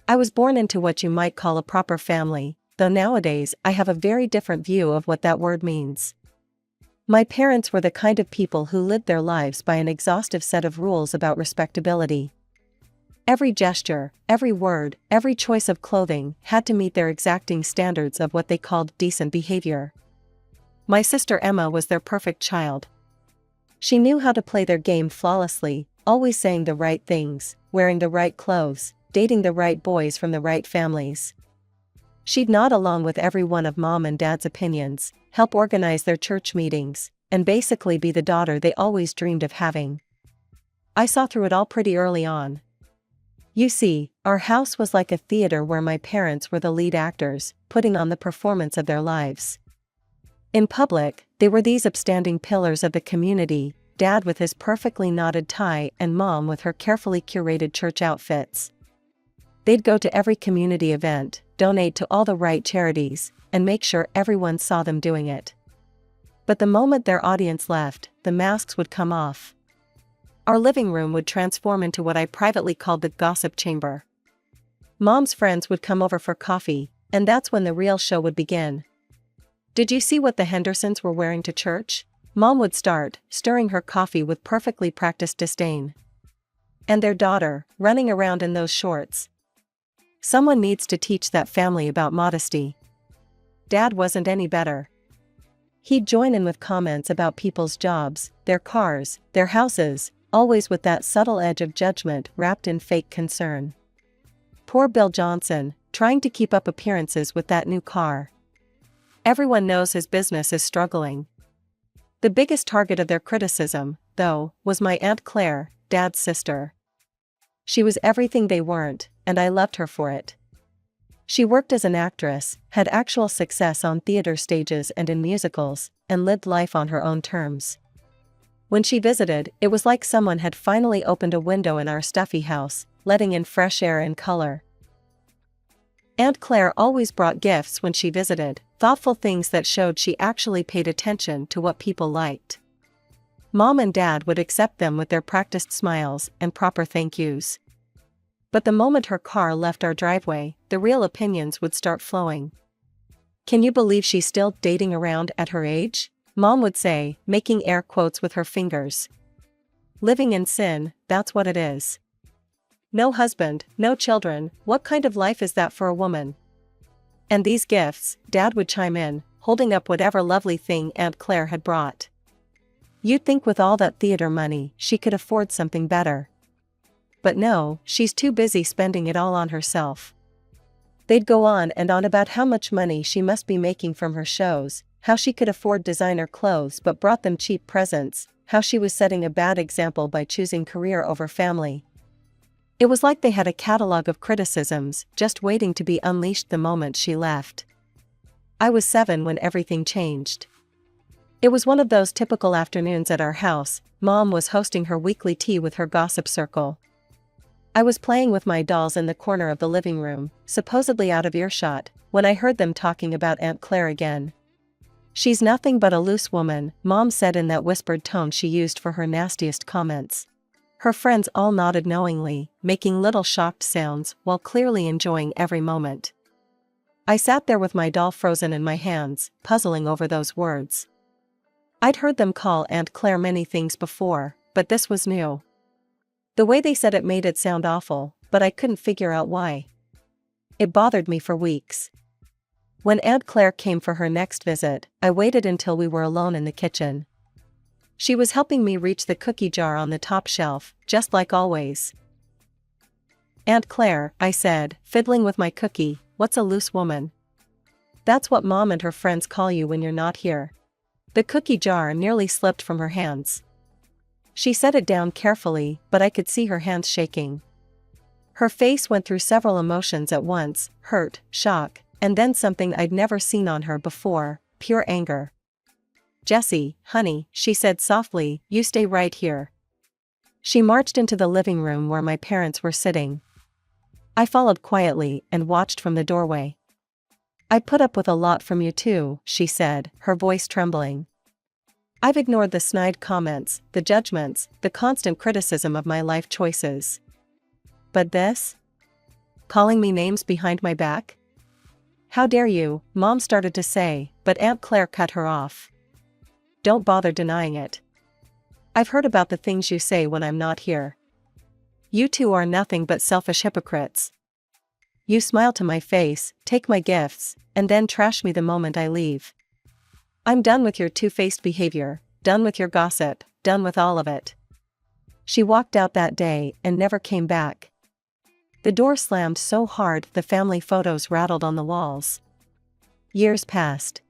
I was born into what you might call a proper family, though nowadays I have a very different view of what that word means. My parents were the kind of people who lived their lives by an exhaustive set of rules about respectability. Every gesture, every word, every choice of clothing had to meet their exacting standards of what they called decent behavior. My sister Emma was their perfect child. She knew how to play their game flawlessly, always saying the right things, wearing the right clothes, dating the right boys from the right families. She'd nod along with every one of Mom and Dad's opinions, help organize their church meetings, and basically be the daughter they always dreamed of having. I saw through it all pretty early on. You see, our house was like a theater where my parents were the lead actors, putting on the performance of their lives. In public, they were these upstanding pillars of the community, Dad with his perfectly knotted tie and Mom with her carefully curated church outfits. They'd go to every community event, donate to all the right charities, and make sure everyone saw them doing it. But the moment their audience left, the masks would come off. Our living room would transform into what I privately called the gossip chamber. Mom's friends would come over for coffee, and that's when the real show would begin. "Did you see what the Hendersons were wearing to church?" Mom would start, stirring her coffee with perfectly practiced disdain. "And their daughter, running around in those shorts. Someone needs to teach that family about modesty." Dad wasn't any better. He'd join in with comments about people's jobs, their cars, their houses, always with that subtle edge of judgment wrapped in fake concern. Poor Bill Johnson, trying to keep up appearances with that new car. Everyone knows his business is struggling. The biggest target of their criticism, though, was my Aunt Claire, Dad's sister. She was everything they weren't, and I loved her for it. She worked as an actress, had actual success on theater stages and in musicals, and lived life on her own terms. When she visited, it was like someone had finally opened a window in our stuffy house, letting in fresh air and color. Aunt Claire always brought gifts when she visited, thoughtful things that showed she actually paid attention to what people liked. Mom and Dad would accept them with their practiced smiles and proper thank yous. But the moment her car left our driveway, the real opinions would start flowing. "Can you believe she's still dating around at her age?" Mom would say, making air quotes with her fingers. "Living in sin, that's what it is. No husband, no children, what kind of life is that for a woman?" "And these gifts," Dad would chime in, holding up whatever lovely thing Aunt Claire had brought. "You'd think with all that theater money, she could afford something better. But no, she's too busy spending it all on herself." They'd go on and on about how much money she must be making from her shows, how she could afford designer clothes but brought them cheap presents, how she was setting a bad example by choosing career over family. It was like they had a catalog of criticisms, just waiting to be unleashed the moment she left. I was 7 when everything changed. It was one of those typical afternoons at our house. Mom was hosting her weekly tea with her gossip circle. I was playing with my dolls in the corner of the living room, supposedly out of earshot, when I heard them talking about Aunt Claire again. "She's nothing but a loose woman," Mom said in that whispered tone she used for her nastiest comments. Her friends all nodded knowingly, making little shocked sounds while clearly enjoying every moment. I sat there with my doll frozen in my hands, puzzling over those words. I'd heard them call Aunt Claire many things before, but this was new. The way they said it made it sound awful, but I couldn't figure out why. It bothered me for weeks. When Aunt Claire came for her next visit, I waited until we were alone in the kitchen. She was helping me reach the cookie jar on the top shelf, just like always. "Aunt Claire," I said, fiddling with my cookie, "what's a loose woman?" "That's what Mom and her friends call you when you're not here." The cookie jar nearly slipped from her hands. She set it down carefully, but I could see her hands shaking. Her face went through several emotions at once: hurt, shock, and then something I'd never seen on her before, pure anger. "Jessie, honey," she said softly, "you stay right here." She marched into the living room where my parents were sitting. I followed quietly and watched from the doorway. "I put up with a lot from you too," she said, her voice trembling. "I've ignored the snide comments, the judgments, the constant criticism of my life choices. But this? Calling me names behind my back? How dare you, Mom started to say, but Aunt Claire cut her off. Don't bother denying it. I've heard about the things you say when I'm not here. You two are nothing but selfish hypocrites. You smile to my face, take my gifts, and then trash me the moment I leave. I'm done with your two-faced behavior, done with your gossip, done with all of it. She walked out that day and never came back. The door slammed so hard the family photos rattled on the walls. Years passed.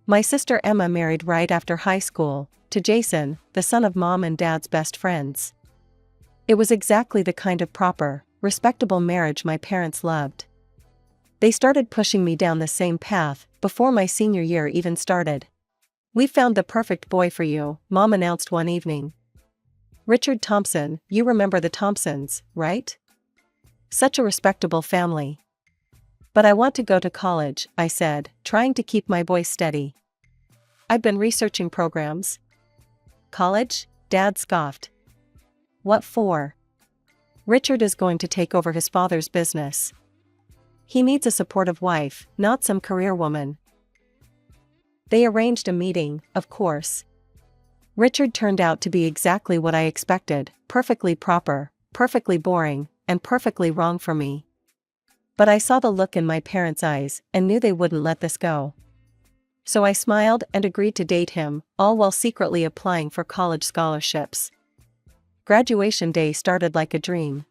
My sister Emma married right after high school, to Jason, the son of Mom and Dad's best friends. It was exactly the kind of proper, respectable marriage my parents loved. They started pushing me down the same path before my senior year even started. We found the perfect boy for you, Mom announced one evening. Richard Thompson, you remember the Thompsons, right? Such a respectable family. But I want to go to college, I said, trying to keep my voice steady. I've been researching programs. College? Dad scoffed. What for? Richard is going to take over his father's business. He needs a supportive wife, not some career woman. They arranged a meeting, of course. Richard turned out to be exactly what I expected, perfectly proper, perfectly boring, and perfectly wrong for me. But I saw the look in my parents' eyes and knew they wouldn't let this go. So I smiled and agreed to date him, all while secretly applying for college scholarships. Graduation day started like a dream.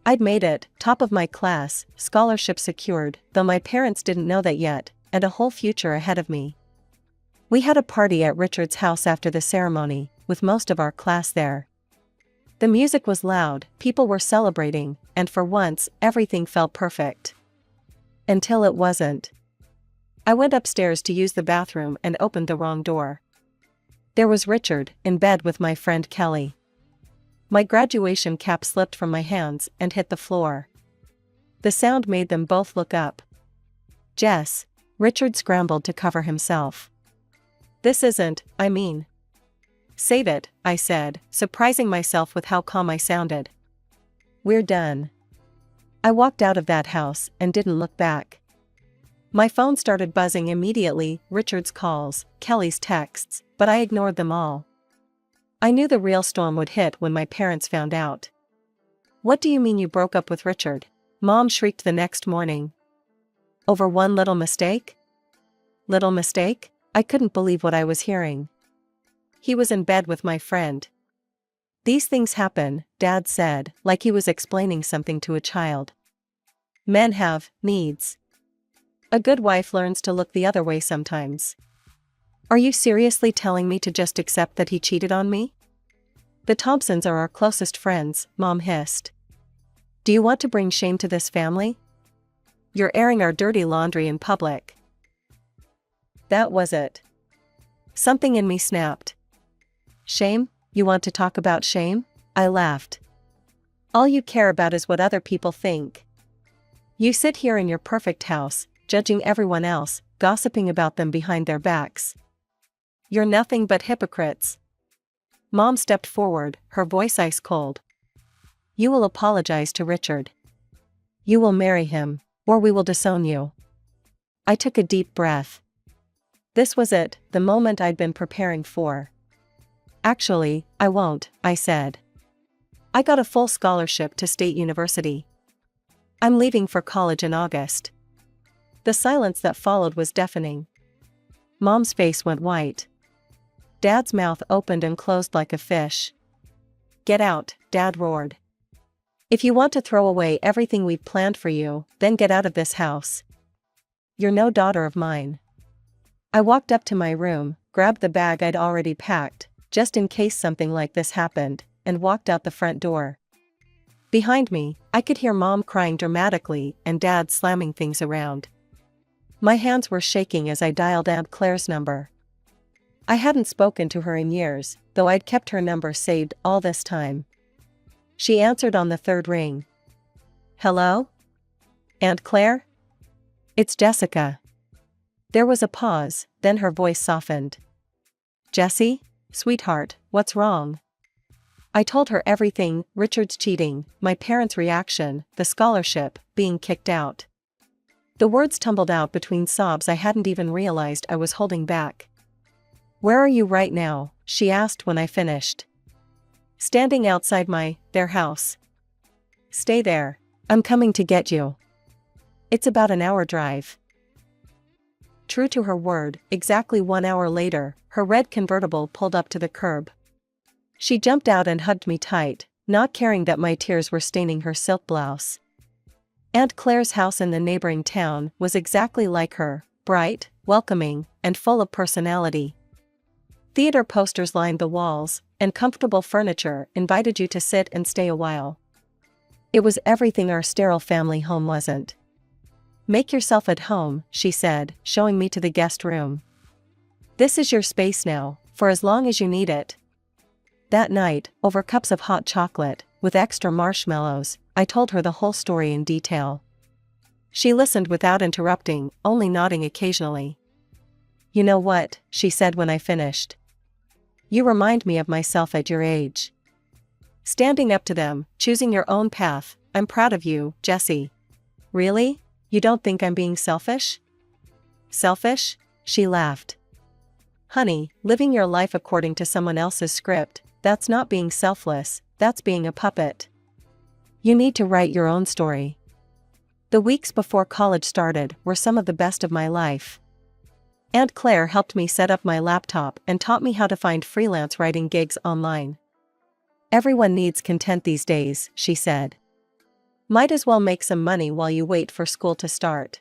I'd made it, top of my class, scholarship secured, though my parents didn't know that yet, and a whole future ahead of me. We had a party at Richard's house after the ceremony, with most of our class there. The music was loud, people were celebrating, and for once, everything felt perfect. Until it wasn't. I went upstairs to use the bathroom and opened the wrong door. There was Richard, in bed with my friend Kelly. My graduation cap slipped from my hands and hit the floor. The sound made them both look up. Jess, Richard scrambled to cover himself. This isn't, I mean. Save it, I said, surprising myself with how calm I sounded. We're done. I walked out of that house and didn't look back. My phone started buzzing immediately, Richard's calls, Kelly's texts, but I ignored them all. I knew the real storm would hit when my parents found out. What do you mean you broke up with Richard? Mom shrieked the next morning. Over one little mistake? Little mistake? I couldn't believe what I was hearing. He was in bed with my friend. These things happen, Dad said, like he was explaining something to a child. Men have needs. A good wife learns to look the other way sometimes. Are you seriously telling me to just accept that he cheated on me? The Thompsons are our closest friends, Mom hissed. Do you want to bring shame to this family? You're airing our dirty laundry in public. That was it. Something in me snapped. Shame? You want to talk about shame? I laughed. All you care about is what other people think. You sit here in your perfect house, judging everyone else, gossiping about them behind their backs. You're nothing but hypocrites. Mom stepped forward, her voice ice cold. You will apologize to Richard. You will marry him, or we will disown you. I took a deep breath. This was it, the moment I'd been preparing for. Actually, I won't, I said. I got a full scholarship to State University. I'm leaving for college in August. The silence that followed was deafening. Mom's face went white. Dad's mouth opened and closed like a fish. Get out, Dad roared. If you want to throw away everything we've planned for you, then get out of this house. You're no daughter of mine. I walked up to my room, grabbed the bag I'd already packed, just in case something like this happened, and walked out the front door. Behind me, I could hear Mom crying dramatically and Dad slamming things around. My hands were shaking as I dialed Aunt Claire's number. I hadn't spoken to her in years, though I'd kept her number saved all this time. She answered on the third ring. Hello? Aunt Claire? It's Jessica. There was a pause, then her voice softened. Jessie? Sweetheart, what's wrong? I told her everything: Richard's cheating, my parents' reaction, the scholarship, being kicked out. The words tumbled out between sobs I hadn't even realized I was holding back. "Where are you right now?" she asked when I finished. "Standing outside their house." "Stay there. I'm coming to get you. It's about an hour drive." True to her word, exactly 1 hour later, her red convertible pulled up to the curb. She jumped out and hugged me tight, not caring that my tears were staining her silk blouse. Aunt Claire's house in the neighboring town was exactly like her, bright, welcoming, and full of personality. Theater posters lined the walls, and comfortable furniture invited you to sit and stay a while. It was everything our sterile family home wasn't. "Make yourself at home," she said, showing me to the guest room. "This is your space now, for as long as you need it." That night, over cups of hot chocolate, with extra marshmallows, I told her the whole story in detail. She listened without interrupting, only nodding occasionally. "You know what," she said when I finished. "You remind me of myself at your age. Standing up to them, choosing your own path. I'm proud of you, Jessie." "Really? You don't think I'm being selfish?" "Selfish?" she laughed. "Honey, living your life according to someone else's script, that's not being selfless, that's being a puppet. You need to write your own story." The weeks before college started were some of the best of my life. Aunt Claire helped me set up my laptop and taught me how to find freelance writing gigs online. "Everyone needs content these days," she said. "Might as well make some money while you wait for school to start."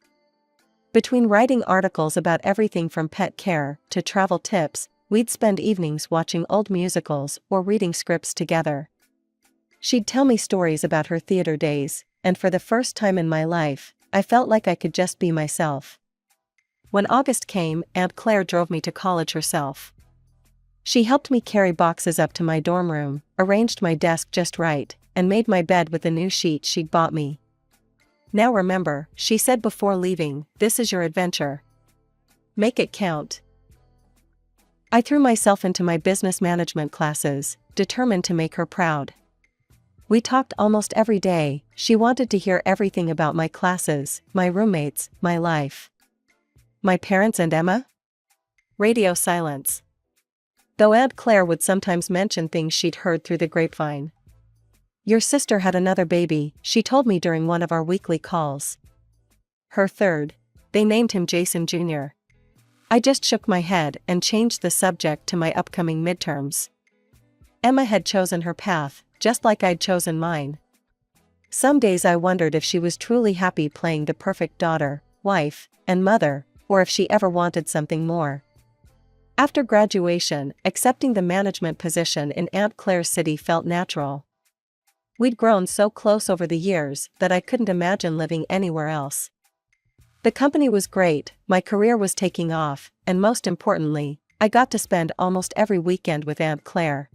Between writing articles about everything from pet care to travel tips, we'd spend evenings watching old musicals or reading scripts together. She'd tell me stories about her theater days, and for the first time in my life, I felt like I could just be myself. When August came, Aunt Claire drove me to college herself. She helped me carry boxes up to my dorm room, arranged my desk just right, and made my bed with the new sheet she'd bought me. "Now remember," she said before leaving, "this is your adventure. Make it count." I threw myself into my business management classes, determined to make her proud. We talked almost every day. She wanted to hear everything about my classes, my roommates, my life. My parents and Emma? Radio silence. Though Aunt Claire would sometimes mention things she'd heard through the grapevine. "Your sister had another baby," she told me during one of our weekly calls. "Her third. They named him Jason Jr." I just shook my head and changed the subject to my upcoming midterms. Emma had chosen her path, just like I'd chosen mine. Some days I wondered if she was truly happy playing the perfect daughter, wife, and mother, or if she ever wanted something more. After graduation, accepting the management position in Aunt Claire's city felt natural. We'd grown so close over the years that I couldn't imagine living anywhere else. The company was great, my career was taking off, and most importantly, I got to spend almost every weekend with Aunt Claire.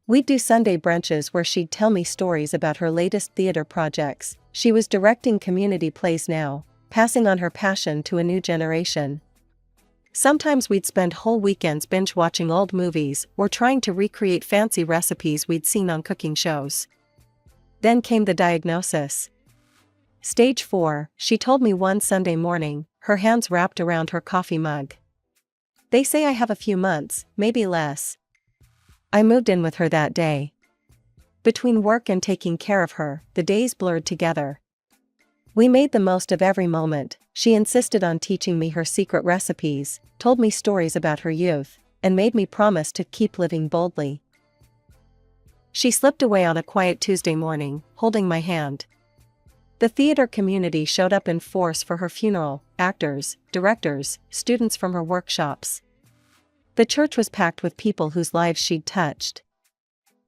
We'd do Sunday brunches where she'd tell me stories about her latest theater projects. She was directing community plays now, passing on her passion to a new generation. Sometimes we'd spend whole weekends binge-watching old movies or trying to recreate fancy recipes we'd seen on cooking shows. Then came the diagnosis. Stage 4, she told me one Sunday morning, her hands wrapped around her coffee mug. "They say I have a few months, maybe less." I moved in with her that day. Between work and taking care of her, the days blurred together. We made the most of every moment. She insisted on teaching me her secret recipes, told me stories about her youth, and made me promise to keep living boldly. She slipped away on a quiet Tuesday morning, holding my hand. The theater community showed up in force for her funeral: actors, directors, students from her workshops. The church was packed with people whose lives she'd touched.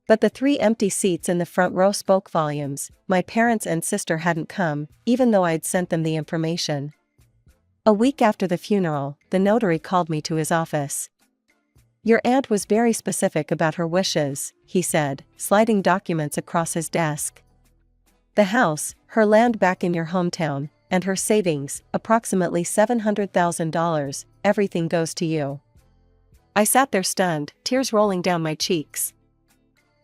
But the 3 empty seats in the front row spoke volumes. My parents and sister hadn't come, even though I'd sent them the information. A week after the funeral, the notary called me to his office. "Your aunt was very specific about her wishes," he said, sliding documents across his desk. "The house, her land back in your hometown, and her savings, approximately $700,000, everything goes to you." I sat there stunned, tears rolling down my cheeks.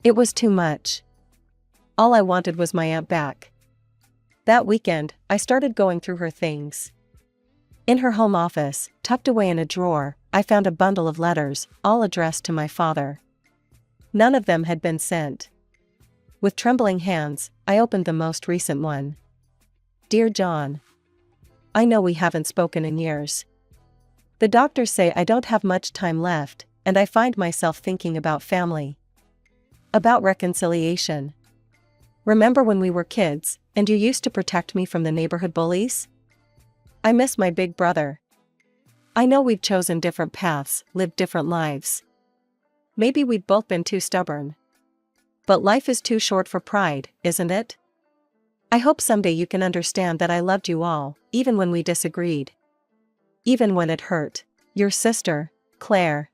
It was too much. All I wanted was my aunt back. That weekend, I started going through her things. In her home office, tucked away in a drawer, I found a bundle of letters, all addressed to my father. None of them had been sent. With trembling hands, I opened the most recent one. Dear John, I know we haven't spoken in years. The doctors say I don't have much time left, and I find myself thinking about family. About reconciliation. Remember when we were kids, and you used to protect me from the neighborhood bullies? I miss my big brother. I know we've chosen different paths, lived different lives. Maybe we've both been too stubborn. But life is too short for pride, isn't it? I hope someday you can understand that I loved you all, even when we disagreed. Even when it hurt. Your sister, Claire.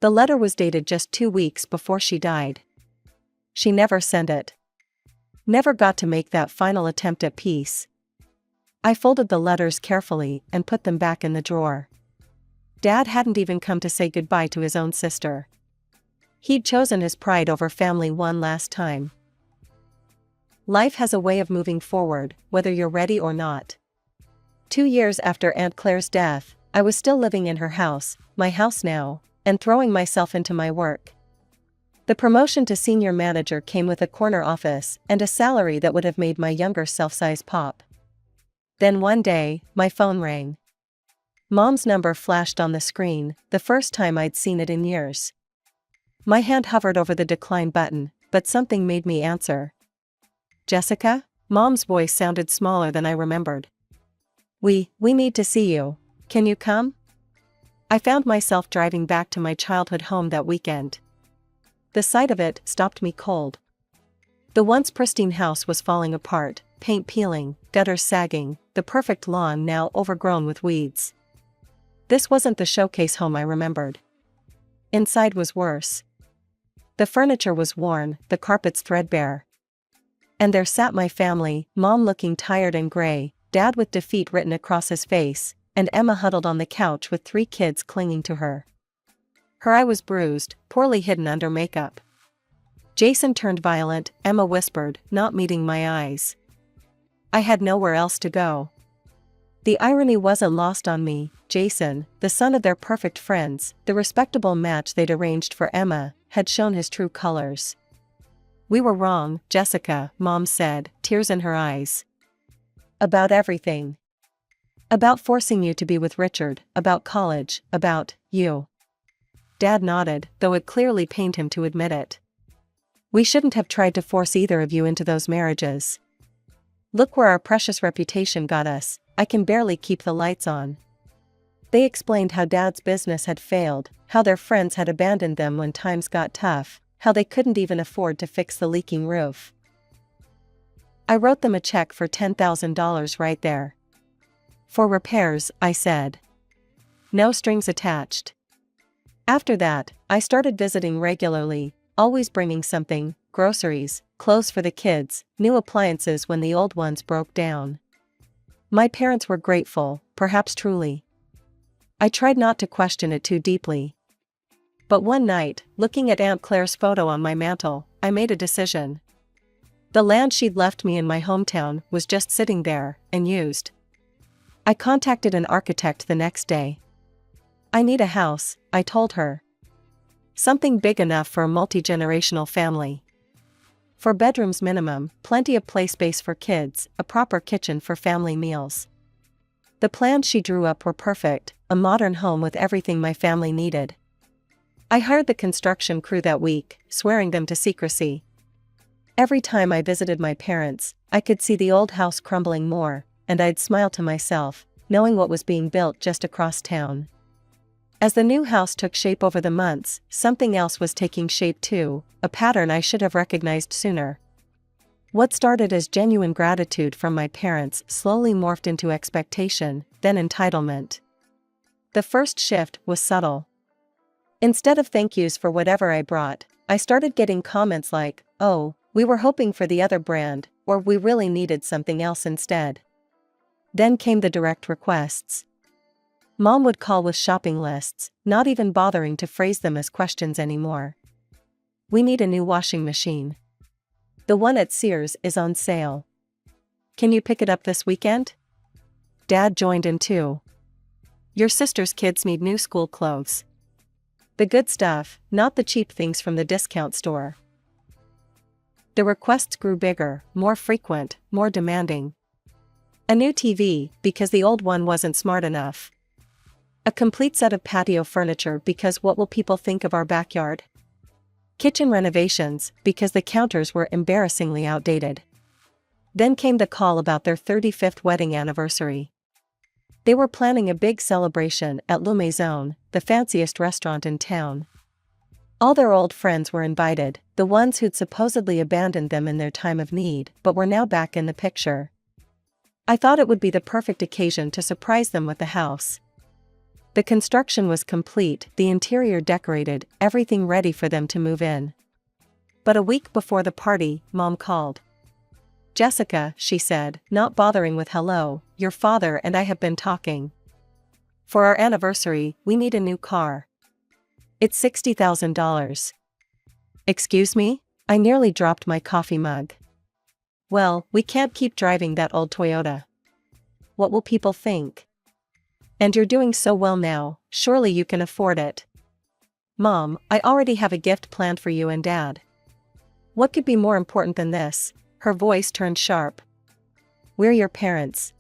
The letter was dated just 2 weeks before she died. She never sent it. Never got to make that final attempt at peace. I folded the letters carefully and put them back in the drawer. Dad hadn't even come to say goodbye to his own sister. He'd chosen his pride over family one last time. Life has a way of moving forward, whether you're ready or not. 2 years after Aunt Claire's death, I was still living in her house, my house now, and throwing myself into my work. The promotion to senior manager came with a corner office and a salary that would have made my younger self-size pop. Then one day, my phone rang. Mom's number flashed on the screen, the first time I'd seen it in years. My hand hovered over the decline button, but something made me answer. Jessica? Mom's voice sounded smaller than I remembered. We need to see you. Can you come? I found myself driving back to my childhood home that weekend. The sight of it stopped me cold. The once pristine house was falling apart, paint peeling, gutters sagging, the perfect lawn now overgrown with weeds. This wasn't the showcase home I remembered. Inside was worse. The furniture was worn, the carpets threadbare. And there sat my family, Mom looking tired and gray, Dad with defeat written across his face, and Emma huddled on the couch with 3 kids clinging to her. Her eye was bruised, poorly hidden under makeup. Jason turned violent, Emma whispered, not meeting my eyes. I had nowhere else to go. The irony wasn't lost on me. Jason, the son of their perfect friends, the respectable match they'd arranged for Emma, had shown his true colors. We were wrong, Jessica, Mom said, tears in her eyes. About everything. About forcing you to be with Richard, about college, about you. Dad nodded, though it clearly pained him to admit it. We shouldn't have tried to force either of you into those marriages. Look where our precious reputation got us. I can barely keep the lights on. They explained how Dad's business had failed, how their friends had abandoned them when times got tough, how they couldn't even afford to fix the leaking roof. I wrote them a check for $10,000 right there. For repairs, I said. No strings attached. After that, I started visiting regularly, always bringing something, groceries, clothes for the kids, new appliances when the old ones broke down. My parents were grateful, perhaps truly. I tried not to question it too deeply. But one night, looking at Aunt Claire's photo on my mantel, I made a decision. The land she'd left me in my hometown was just sitting there, unused. I contacted an architect the next day. I need a house, I told her. Something big enough for a multi-generational family. 4 bedrooms minimum, plenty of play space for kids, a proper kitchen for family meals. The plans she drew up were perfect, a modern home with everything my family needed. I hired the construction crew that week, swearing them to secrecy. Every time I visited my parents, I could see the old house crumbling more, and I'd smile to myself, knowing what was being built just across town. As the new house took shape over the months, something else was taking shape too, a pattern I should have recognized sooner. What started as genuine gratitude from my parents slowly morphed into expectation, then entitlement. The first shift was subtle. Instead of thank yous for whatever I brought, I started getting comments like, "Oh, we were hoping for the other brand," or "We really needed something else instead." Then came the direct requests. Mom would call with shopping lists, not even bothering to phrase them as questions anymore. We need a new washing machine. The one at Sears is on sale. Can you pick it up this weekend? Dad joined in too. Your sister's kids need new school clothes. The good stuff, not the cheap things from the discount store. The requests grew bigger, more frequent, more demanding. A new TV, because the old one wasn't smart enough. A complete set of patio furniture because what will people think of our backyard? Kitchen renovations, because the counters were embarrassingly outdated. Then came the call about their 35th wedding anniversary. They were planning a big celebration at Le Maison, the fanciest restaurant in town. All their old friends were invited, the ones who'd supposedly abandoned them in their time of need but were now back in the picture. I thought it would be the perfect occasion to surprise them with the house. The construction was complete, the interior decorated, everything ready for them to move in. But a week before the party, Mom called. Jessica, she said, not bothering with hello, your father and I have been talking. For our anniversary, we need a new car. It's $60,000. Excuse me? I nearly dropped my coffee mug. Well, we can't keep driving that old Toyota. What will people think? And you're doing so well now, surely you can afford it. Mom, I already have a gift planned for you and Dad. What could be more important than this? Her voice turned sharp. We're your parents.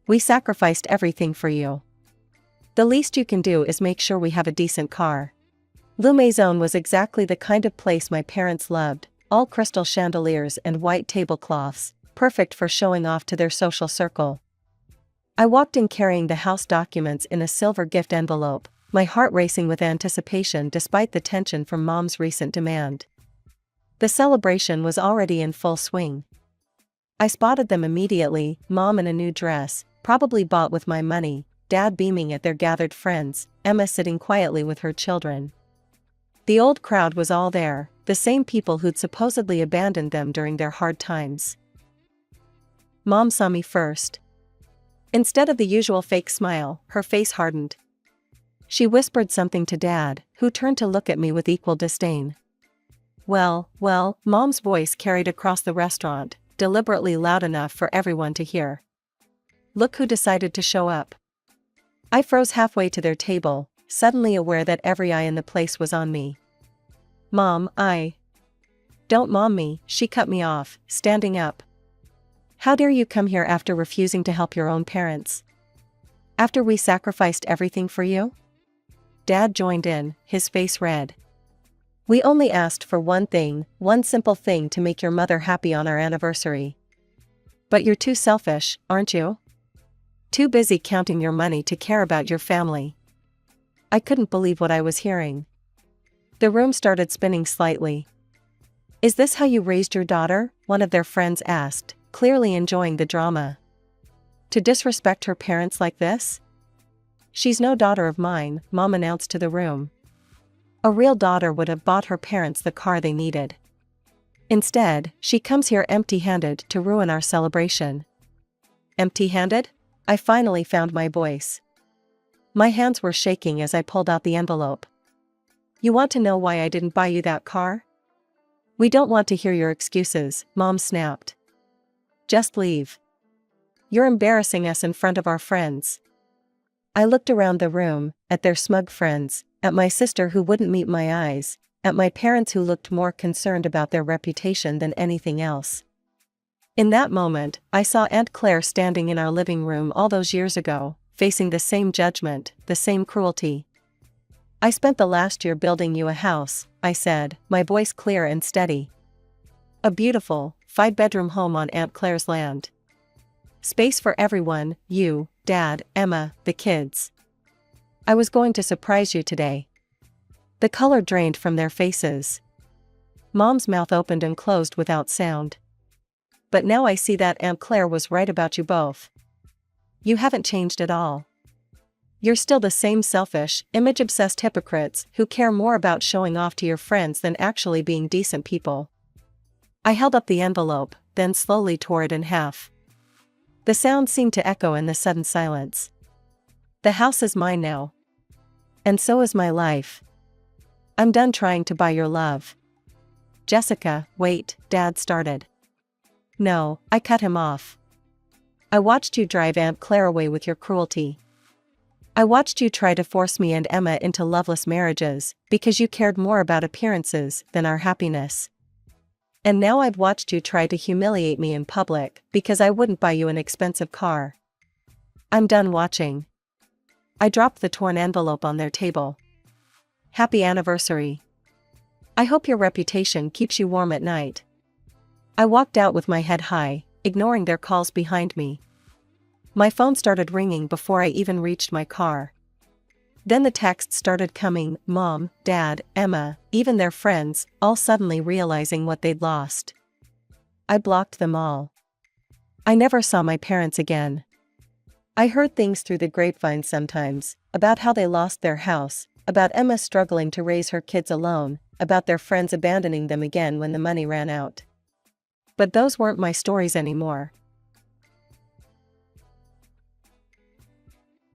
We sacrificed everything for you. The least you can do is make sure we have a decent car. Le Maison was exactly the kind of place my parents loved, all crystal chandeliers and white tablecloths, perfect for showing off to their social circle. I walked in carrying the house documents in a silver gift envelope, my heart racing with anticipation despite the tension from Mom's recent demand. The celebration was already in full swing. I spotted them immediately, Mom in a new dress, probably bought with my money, Dad beaming at their gathered friends, Emma sitting quietly with her children. The old crowd was all there, the same people who'd supposedly abandoned them during their hard times. Mom saw me first. Instead of the usual fake smile, her face hardened. She whispered something to Dad, who turned to look at me with equal disdain. Well, Mom's voice carried across the restaurant, deliberately loud enough for everyone to hear. Look who decided to show up. I froze halfway to their table, suddenly aware that every eye in the place was on me. Mom, Don't mom me, she cut me off, standing up. How dare you come here after refusing to help your own parents? After we sacrificed everything for you? Dad joined in, his face red. We only asked for one thing, one simple thing to make your mother happy on our anniversary. But you're too selfish, aren't you? Too busy counting your money to care about your family. I couldn't believe what I was hearing. The room started spinning slightly. Is this how you raised your daughter? One of their friends asked, clearly enjoying the drama. To disrespect her parents like this? She's no daughter of mine, Mom announced to the room. A real daughter would have bought her parents the car they needed. Instead, she comes here empty-handed to ruin our celebration. Empty-handed? I finally found my voice. My hands were shaking as I pulled out the envelope. You want to know why I didn't buy you that car? We don't want to hear your excuses, Mom snapped. Just leave. You're embarrassing us in front of our friends. I looked around the room, at their smug friends, at my sister who wouldn't meet my eyes, at my parents who looked more concerned about their reputation than anything else. In that moment, I saw Aunt Claire standing in our living room all those years ago, facing the same judgment, the same cruelty. I spent the last year building you a house, I said, my voice clear and steady. A beautiful, 5-bedroom home on Aunt Claire's land. Space for everyone, you, Dad, Emma, the kids. I was going to surprise you today. The color drained from their faces. Mom's mouth opened and closed without sound. But now I see that Aunt Claire was right about you both. You haven't changed at all. You're still the same selfish, image-obsessed hypocrites who care more about showing off to your friends than actually being decent people. I held up the envelope, then slowly tore it in half. The sound seemed to echo in the sudden silence. The house is mine now. And so is my life. I'm done trying to buy your love. Jessica, wait, Dad started. No, I cut him off. I watched you drive Aunt Claire away with your cruelty. I watched you try to force me and Emma into loveless marriages, because you cared more about appearances than our happiness. And now I've watched you try to humiliate me in public, because I wouldn't buy you an expensive car. I'm done watching. I dropped the torn envelope on their table. Happy anniversary. I hope your reputation keeps you warm at night. I walked out with my head high, ignoring their calls behind me. My phone started ringing before I even reached my car. Then the texts started coming, Mom, Dad, Emma, even their friends, all suddenly realizing what they'd lost. I blocked them all. I never saw my parents again. I heard things through the grapevine sometimes, about how they lost their house, about Emma struggling to raise her kids alone, about their friends abandoning them again when the money ran out. But those weren't my stories anymore.